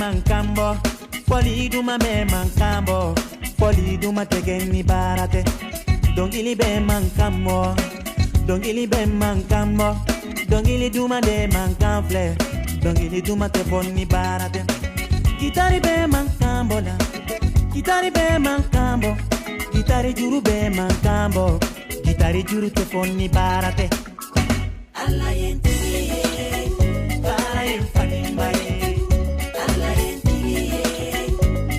mankambo foli duma be mankambo foli duma tegeni barate dongili be mankambo dongili be mankambo dongili duma de mankamfle dongili duma te bonni barate gitari be mankambo la gitari be mankambo gitari juru be mankambo gitari juru te bonni barate alla yente para enfani mai alla yente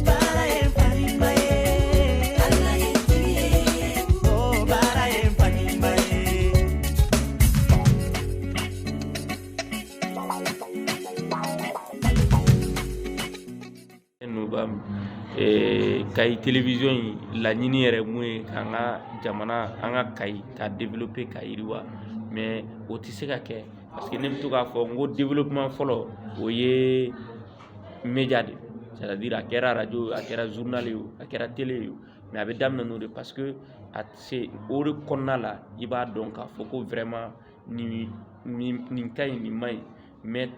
para enfani mai alla yente oh para enfani mai nubam kay télévision la ñini yere muy kanga jamana anga kay ka développer kayriwa mais o ti se ka kɛ parce que ne bɛ to k'a fɔ n ko développement fɔlɔ o ye média de c'est-à-dire a kɛra radio a kɛra journal ye a kɛra télé ye mais a bɛ daminɛ n'o de parce que a se o de kɔnɔna la i b'a dɔn k'a fɔ ko vraiment nin ka ɲi nin ma ɲi mais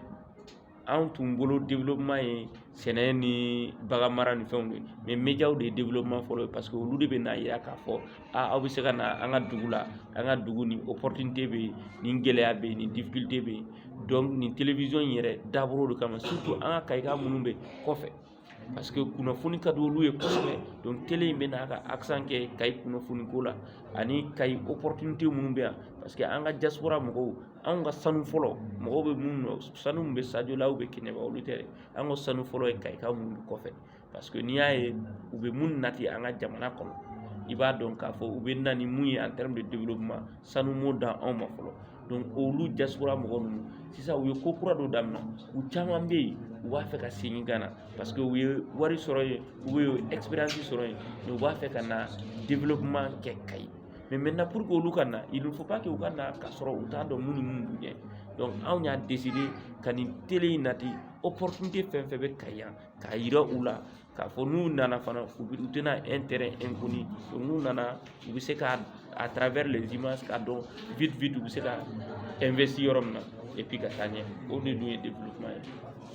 anw tun bolo développement ye sɛnɛ ni bagan mara ni fɛnw de mais médiaw de ye développement fɔlɔ ye parce que olu de bɛ n'a yira k'a fɔ aw bɛ se ka na an ka dugu la an ka dugu ni opportunité bɛ yen ni gɛlɛya bɛ yen ni difficulté bɛ yen donc nin télévision in yɛrɛ dabɔra o de kama surtout an ka kayika minnu bɛ kɔfɛ parce que kunnafoni ka di olu ye kosɛbɛ donc télé in bɛ n'a ka accent kɛ kayi kunnafoni ko la ani kayi opportunité minnu bɛ yan parce que an ka diaspora mɔgɔw anw ka sanu fɔlɔ mɔgɔw bɛ minnu nɔ sanu min bɛ Sadio la u bɛ Kɛɲɛba olu tɛ dɛ an ka sanu fɔlɔ ye kayika minnu bɛ kɔfɛ parce que n'i y'a ye u bɛ mun nati an ka jamana kɔnɔ i b'a dɔn k'a fɔ u bɛ na ni mun ye en terme de développement sanu m'o dan anw ma fɔlɔ donc olu diaspora mɔgɔ ninnu sisan u ye ko kura dɔ daminɛ u caman bɛ yen u b'a fɛ ka segin ka na parce que u ye wari sɔrɔ yen u ye expérience sɔrɔ yen mais u b'a fɛ ka na développement kɛ Kayi mais maintenant pour que olu ka na il ne faut pas que u ka na k'a sɔrɔ u t'a dɔn mun ni mun b'u ɲɛ donc anw y'a décidé ka nin télé in nati opportunité fɛn fɛn bɛ Kayi yan k'a yira u la k'a fɔ n'u nana fana u tɛna un terrain inconnu donc n'u nana u bɛ se ka à travers les images k'a dɔn vite u bɛ se ka investir yɔrɔ min na et puis ka taa ɲɛ o de dun ye développement ye.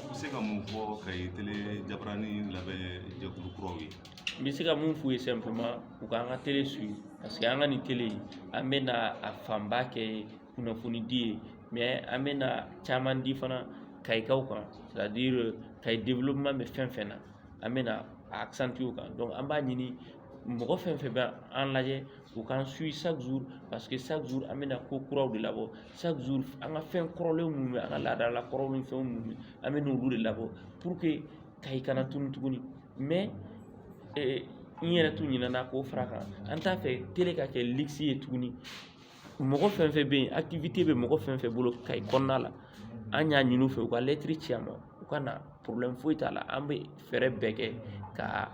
I bɛ se ka mun fɔ Kayi télé jabaranin labɛn jɛkulu kuraw ye? N bɛ se ka mun f'u ye simplement u k'an ka télé suivre parce que an ka nin télé an bɛ na a fanba kɛ kunnafoni di ye mais an bɛ na caman di fana kayikaw kan c'est-à-dire Kayi développement bɛ fɛn fɛn na an bɛ na a accentuer o kan donc an b'a ɲini mɔgɔ fɛn fɛn bɛ an lajɛ u k'an suit chaque jour parce que chaque jour an bɛ na ko kuraw de labɔ chaque jour an ka fɛn kɔrɔlen minnu bɛ an ka laadala kɔrɔw ni fɛn minnu bɛ an bɛ n'olu de labɔ pour que Kayi kana tunu tuguni mais n yɛrɛ tun ɲinɛna k'o fara kan an t'a fɛ télé ka kɛ luxe ye tuguni mɔgɔ fɛn fɛn bɛ yen activité bɛ mɔgɔ fɛn fɛn bolo Kayi kɔnɔna la an y'a ɲini u fɛ u ka lettre ci a ma u ka na problème foyi t'a la an bɛ fɛɛrɛ bɛɛ kɛ ka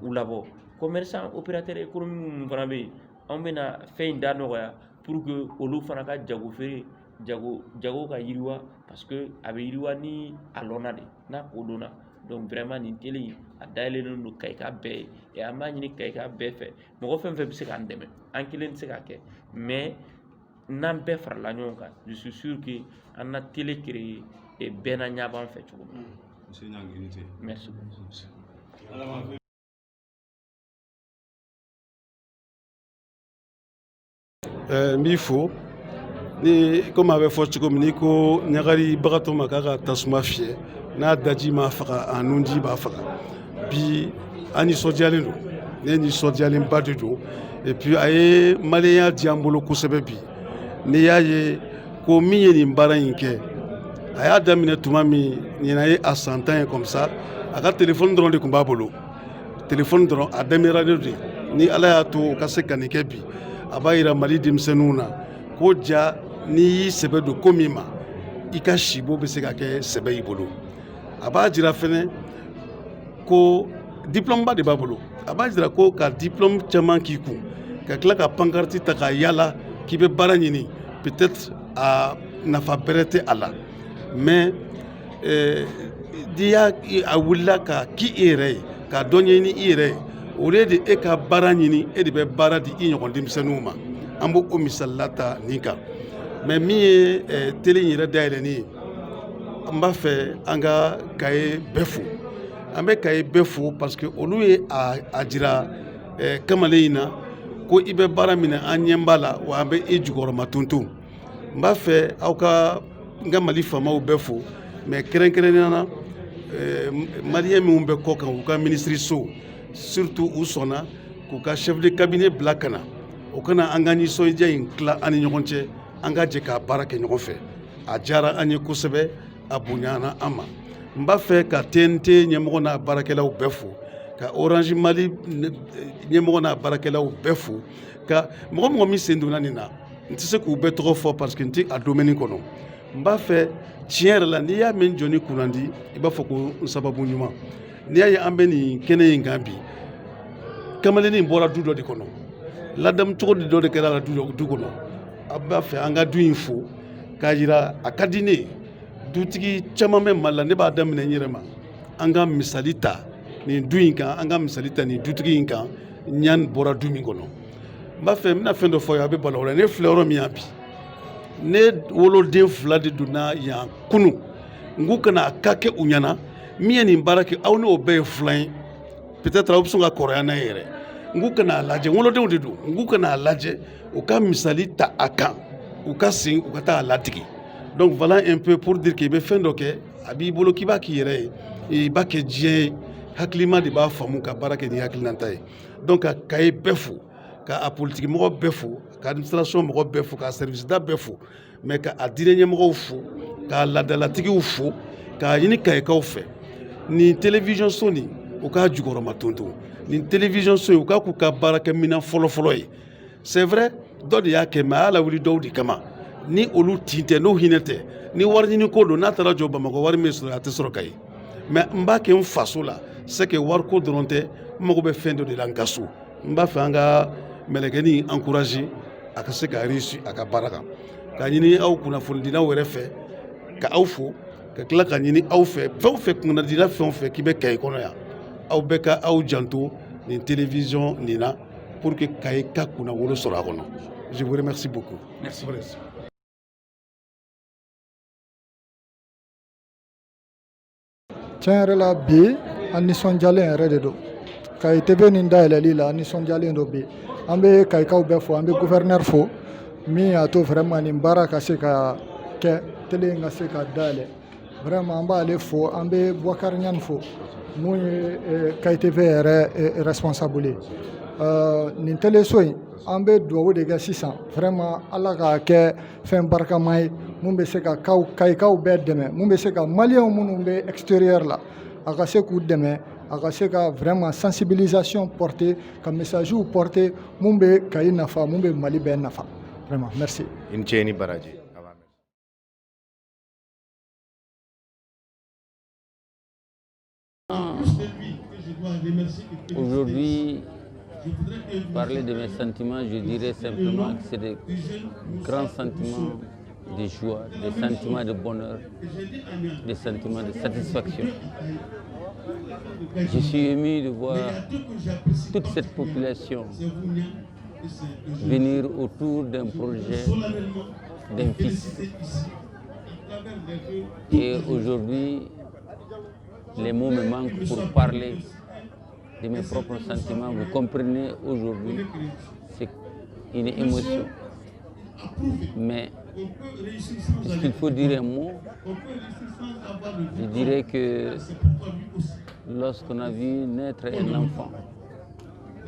u labɔ commerçant opérateur économique minnu fana bɛ yen an bɛ na fɛn in da nɔgɔya pour que olu fana ka jago feere jago ka yiriwa parce que a bɛ yiriwa ni a lɔnna de n'a ko donna donc vraiment nin télé in a dayɛlɛlen don Kayika bɛɛ ye et an b'a ɲini Kayika bɛɛ fɛ mɔgɔ fɛn fɛn bɛ se k'an dɛmɛ an kelen tɛ se k'a kɛ mais n'an bɛɛ farala ɲɔgɔn kan je suis sûr que an na télé créé et bɛɛ na ɲɛ b'an fɛ cogo min na. Monsieur Niang, i ni ce. Merci. N b'i fo ni komi a bɛ fɔ cogo min n'i ko ɲagaribagatɔ ma k'a ka tasuma fiyɛ n'a daji m'a faga a nunji b'a faga bi an nisɔndiyalen don ne nisɔndiyalenba de don et puis a ye maliyɛnya di an bolo kosɛbɛ bi n'i y'a ye ko min ye nin baara in kɛ a y'a daminɛ tuma min ɲinan ye a san 10 ye comme ça a ka téléphone dɔrɔn de tun b'a bolo téléphone dɔrɔn a démarré de ni ala y'a to o ka se ka nin kɛ bi a b'a yira Mali denmisɛnninw na ko ja n'i y'i sɛbɛ don ko min ma i ka sibo bɛ se ka kɛ sɛbɛ y'i bolo a b'a jira fɛnɛ ko diplôme ba de b'a bolo a b'a jira ko ka diplôme caman k'i kun ka tila ka pancarte ta ka yala k'i bɛ baara ɲini peut-être a nafa bɛrɛ tɛ a la mais n'i y'a a wulila ka k'i yɛrɛ ye ka dɔ ɲɛɲini i yɛrɛ ye o de e ka baara ɲini e de bɛ baara di i ɲɔgɔn denmisɛnninw ma an b'o o misalila ta nin kan mais min ye télé in yɛrɛ dayɛlɛni ye n b'a fɛ an ka Kayi bɛɛ fo an bɛ Kayi bɛɛ fo parce que olu ye a jira kamalen in na ko i bɛ baara minɛ an ɲɛ b'a la wa an bɛ i jukɔrɔma tonton n b'a fɛ aw ka n ka Mali faamaw bɛɛ fo mais kɛrɛnkɛrɛnnenya na maliyɛn minnu bɛ kɔ kan u ka ministre so surtout u sɔnna k'u ka chef de cabinet bila ka na o kana an ka nisɔndiya in tila an ni ɲɔgɔn cɛ an ka jɛ k'a baara kɛ ɲɔgɔn fɛ a diyara an ye kosɛbɛ a bonyana an ma n b'a fɛ ka TNT ɲɛmɔgɔ n'a baarakɛlaw bɛɛ fo ka Orange Mali ɲɛmɔgɔ n'a baarakɛlaw bɛɛ fo ka mɔgɔ min sen donna nin na n tɛ se k'u bɛɛ tɔgɔ fɔ parce que n tɛ a domaine kɔnɔ n b'a fɛ tiɲɛ yɛrɛ la n'i y'a mɛn jɔnni kunnandi i b'a fɔ ko n sababu ɲuman n'i y'a ye an bɛ nin kɛnɛ in kan bi kamalennin in bɔra du dɔ de kɔnɔ ladamu cogo dɔ de kɛra la du kɔnɔ a b'a fɛ an ka du in fo k'a jira a ka di ne ye dutigi caman bɛ Mali la ne b'a daminɛ n yɛrɛ ma an ka misali ta nin du in kan an ka misali ta nin dutigi in kan ɲani bɔra du min kɔnɔ n b'a fɛ n bɛna fɛn dɔ fɔ ye a bɛ bala o la ne filɛ yɔrɔ min yan bi ne woloden 2 de donna yan kunu n k'u kana a ka kɛ u ɲɛna min ye nin baara kɛ aw n'o bɛɛ ye filan ye peut-être aw bɛ sɔn ka kɔrɔya n'a ye yɛrɛ n k'u kana a lajɛ wolodenw de don n k'u kana a lajɛ u ka misali ta a kan u ka segin u ka taa a latigi donc voilà un peu pour dire que i bɛ fɛn dɔ kɛ a b'i bolo k'i b'a k'i yɛrɛ ye i b'a kɛ diɲɛ ye hakilima de b'a faamu ka baara kɛ ni hakilinata ye donc ka Kayi bɛɛ fo ka a politique mɔgɔ bɛɛ fo ka administration mɔgɔ bɛɛ fo ka service da bɛɛ fo mais ka a diinɛ ɲɛmɔgɔw fo ka laadalatigiw fo k'a ɲini Kayikaw fɛ nin télévision so nin u k'a jukɔrɔma tonton nin télévision so in u k'a k'u ka baarakɛminɛn fɔlɔ ye c'est vrai dɔ de y'a kɛ mais a y'a lawuli dɔw de kama ni olu tin tɛ n'o hinɛ tɛ ni wari ɲini ko don n'a taara jɔ Bamakɔ wari min sɔrɔ a tɛ sɔrɔ Kayi mais n b'a kɛ n faso la c'est que wari ko dɔrɔn tɛ n mago bɛ fɛn dɔ de la n ka so n b'a fɛ an ka mɛlɛkɛnin encourager a ka se ka réussir a ka baara kan ka ɲini aw kunnafonidilaw yɛrɛ fɛ ka aw fo ka tila ka ɲini aw fɛ fɛn o fɛn kunnadila fɛn o fɛn k'i bɛ Kayi kɔnɔ yan aw bɛɛ ka aw janto nin télévision nin na pour que Kayi ka kunnawolo sɔrɔ a kɔnɔ je vous remercie beaucoup. Merci. Tiɲɛ yɛrɛ la bi an nisɔndiyalen yɛrɛ de don Kayi TV nin dayɛlɛli la an nisɔndiyalen don bi an bɛ Kayikaw bɛɛ fo an bɛ gouverneur fo min y'a to vraiment nin baara ka se ka kɛ télé in ka se ka dayɛlɛ vraiment an b'ale fo an bɛ Boubacar Ɲani fo mun ye Kayi TV yɛrɛ responsable ye nin téléso in an bɛ dugawu de kɛ sisan vraiment Ala k'a kɛ fɛn barikama ye mun bɛ se ka Kayikaw bɛɛ dɛmɛ mun bɛ se ka maliyɛnw minnu bɛ extérieur la a ka se k'u dɛmɛ a ka se ka vraiment sensibilisation porter ka message porter mun bɛ Kayi nafa mun bɛ Mali bɛɛ nafa vraiment merci. I ni ce i ni baraji. Aujourd'hui, parler de mes sentiments, je dirais simplement que c'est des grands sentiments de joie, des sentiments de bonheur, des sentiments de satisfaction. Je suis ému de voir toute cette population venir autour d'un projet d'un fils. Et aujourd'hui, les mots me manquent pour parler de mes propres sentiments. Vous comprenez, aujourd'hui, c'est une émotion. Mais s'il faut dire un mot, je dirais que lorsqu'on a vu naître un enfant,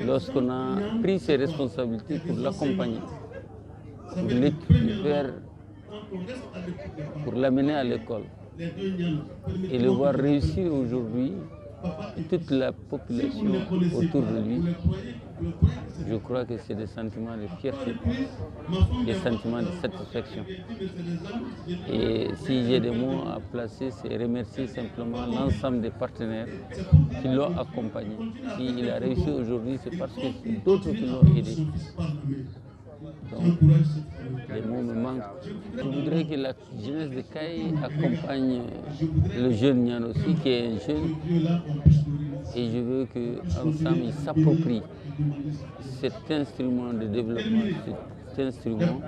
lorsqu'on a pris ses responsabilités pour l'accompagner, pour l'amener à l'école, et le voir réussir aujourd'hui, toute la population autour de lui, je crois que c'est des sentiments de fierté, des sentiments de satisfaction. Et si j'ai des mots à placer, c'est remercier simplement l'ensemble des partenaires qui l'ont accompagné. S'il a réussi aujourd'hui, c'est parce que c'est d'autres qui l'ont aidé. Donc, les mots me manquent. Je voudrais que la jeunesse de Kayi accompagne le jeune Nian aussi, qui est un jeune, et je veux qu'ensemble ils s'approprient cet instrument de développement, cet instrument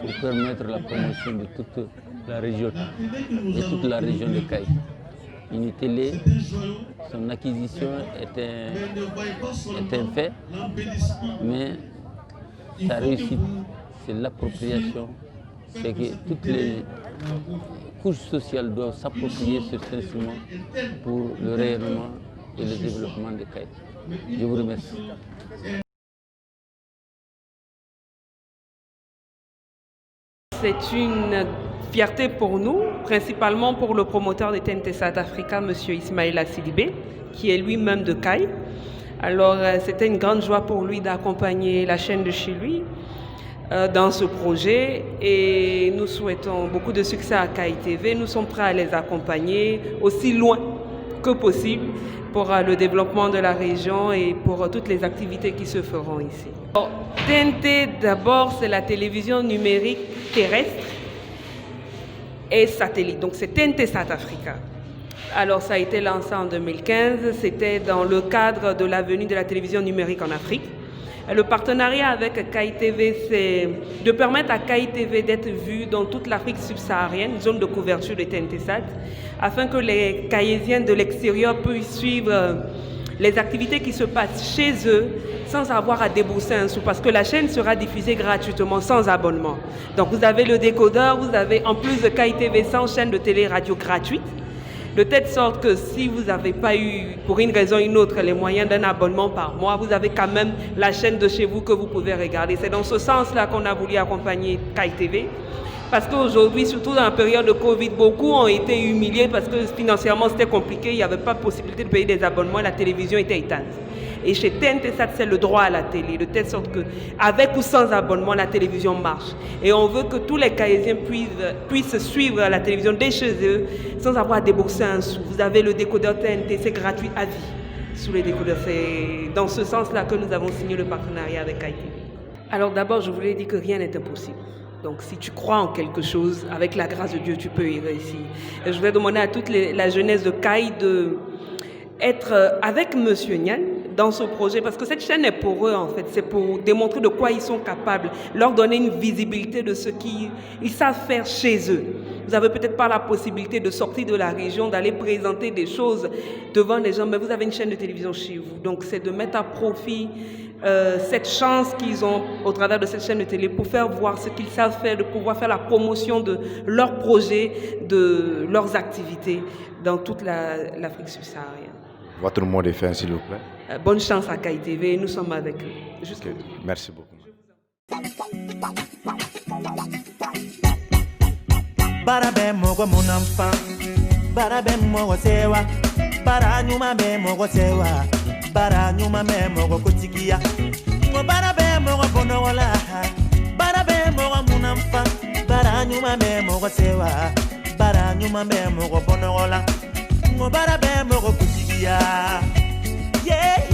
pour permettre la promotion de toute la région, de toute la région de Kayi. Une télé son acquisition est un fait, mais sa réussite, c'est l'appropriation. C'est que toutes les couches sociales doivent s'approprier cet instrument pour le rayonnement et le développement de CAI. Je vous remercie. C'est une fierté pour nous, principalement pour le promoteur de TNT South Africa, M. Ismaïla Sidibé, qui est lui-même de CAI. Alors, c'était une grande joie pour lui d'accompagner la chaîne de chez lui dans ce projet et nous souhaitons beaucoup de succès à CAI TV. Nous sommes prêts à les accompagner aussi loin que possible pour le développement de la région et pour toutes les activités qui se feront ici. TNT, d'abord, c'est la télévision numérique terrestre et satellite. Donc, c'est TNT South Africa. Alors, ça a été lancé en 2015. C'était dans le cadre de l'avenue de la télévision numérique en Afrique. Le partenariat avec CAI TV, c'est de permettre à CAI TV d'être vu dans toute l'Afrique subsaharienne, zone de couverture de TNT Sat, afin que les Caïsiens de l'extérieur puissent suivre les activités qui se passent chez eux sans avoir à débourser un sou, parce que la chaîne sera diffusée gratuitement, sans abonnement. Donc vous avez le décodeur, vous avez en plus de CAI TV 100 chaînes de télé-radio gratuites, de telle sorte que si vous n'avez pas eu, pour une raison ou une autre, les moyens d'un abonnement par mois, vous avez quand même la chaîne de chez vous que vous pouvez regarder. C'est dans ce sens-là qu'on a voulu accompagner CAI TV. Parce qu'aujourd'hui, surtout dans la période de Covid, beaucoup ont été humiliés parce que financièrement c'était compliqué, il n'y avait pas possibilité de payer des abonnements, la télévision était éteinte. Et chez TNT Sat, c'est le droit à la télé, de telle sorte que, avec ou sans abonnement, la télévision marche. Et on veut que tous les Caïsiens puissent suivre la télévision dès chez eux, sans avoir à débourser un sou. Vous avez le décodeur TNT, c'est gratuit à vie sous les décodeurs. C'est dans ce sens-là que nous avons signé le partenariat avec CAI TV. Alors d'abord, je voulais dire que rien n'est impossible. Donc si tu crois en quelque chose, avec la grâce de Dieu, tu peux y réussir. Et je voulais demander à toute la jeunesse de CAI d'être avec M. Nian dans ce projet, parce que cette chaîne est pour eux en fait, c'est pour démontrer de quoi ils sont capables, leur donner une visibilité de ce qu'ils savent faire chez eux. Vous n'avez peut-être pas la possibilité de sortir de la région, d'aller présenter des choses devant les gens, mais vous avez une chaîne de télévision chez vous. Donc c'est de mettre à profit cette chance qu'ils ont au travers de cette chaîne de télé pour faire voir ce qu'ils savent faire, de pouvoir faire la promotion de leurs projets, de leurs activités dans toute l'Afrique subsaharienne. Votre mot de fin, s'il vous plaît. Bonne chance à CAI TV, nous sommes avec eux. Okay. Merci beaucoup. Barabe mogo mon enfant, barabe mogo sewa, bara nyuma be mogo sewa, bara nyuma me mogo kotikia, barabe mogo bonola, barabe mogo mon enfant, bara nyuma be mogo sewa, bara nyuma me mogo bonola, barabe mogo kotikia, yeah.